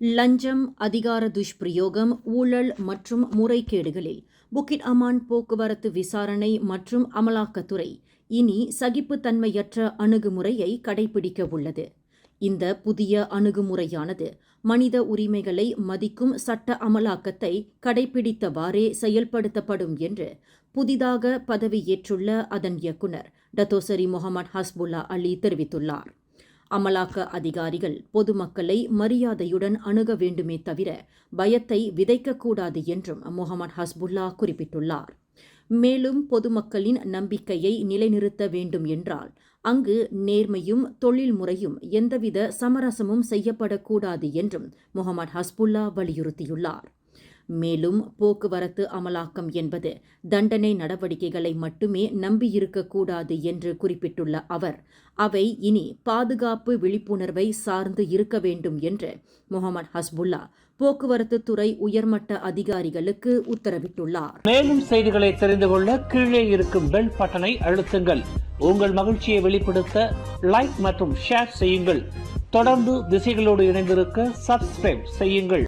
லஞ்சம், அதிகார துஷ்பிரயோகம், ஊழல் மற்றும் முறைகேடுகளில் புக்கிட் அமான் போக்குவரத்து விசாரணை மற்றும் அமலாக்கத்துறை இனி சகிப்புத்தன்மையற்ற அணுகுமுறையை கடைபிடிக்க உள்ளது. இந்த புதிய அணுகுமுறையானது மனித உரிமைகளை மதிக்கும் சட்ட அமலாக்கத்தை கடைபிடித்தவாறே செயல்படுத்தப்படும் என்று புதிதாக பதவியேற்றுள்ள அதன் இயக்குநர் டத்தோசரி முகமது ஹஸ்புல்லா அலி தெரிவித்துள்ளார். அமலாக்க அதிகாரிகள் பொதுமக்களை மரியாதையுடன் அணுக வேண்டுமே தவிர பயத்தை விதைக்கக்கூடாது என்றும் முகமது ஹஸ்புல்லா குறிப்பிட்டுள்ளார். மேலும் பொதுமக்களின் நம்பிக்கையை நிலைநிறுத்த வேண்டும் என்றால் அங்கு நேர்மையும் தொழில் முறையும் எந்தவித சமரசமும் செய்யப்படக்கூடாது என்றும் முகமது ஹஸ்புல்லா வலியுறுத்தியுள்ளார். மேலும் போக்குவரத்து அமலாக்கம் என்பது தண்டனை நடவடிக்கைகளை மட்டுமே நம்பியிருக்கக்கூடாது என்று குறிப்பிட்டுள்ள அவர், அவை இனி பாதுகாப்பு விழிப்புணர்வை சார்ந்து இருக்க வேண்டும் என்று முகமது ஹஸ்புல்லா போக்குவரத்து துறை உயர்மட்ட அதிகாரிகளுக்கு உத்தரவிட்டுள்ளார். மேலும் செய்திகளை தெரிந்து கொள்ள கீழே இருக்கும் பெல் பட்டனை அழுத்துங்கள். உங்கள் மகிழ்ச்சியை வெளிப்படுத்த லைக் மற்றும் ஷேர் செய்யுங்கள். தொடர்ந்து திசைகளோடு இணைந்திருக்க சப்ஸ்கிரைப் செய்யுங்கள்.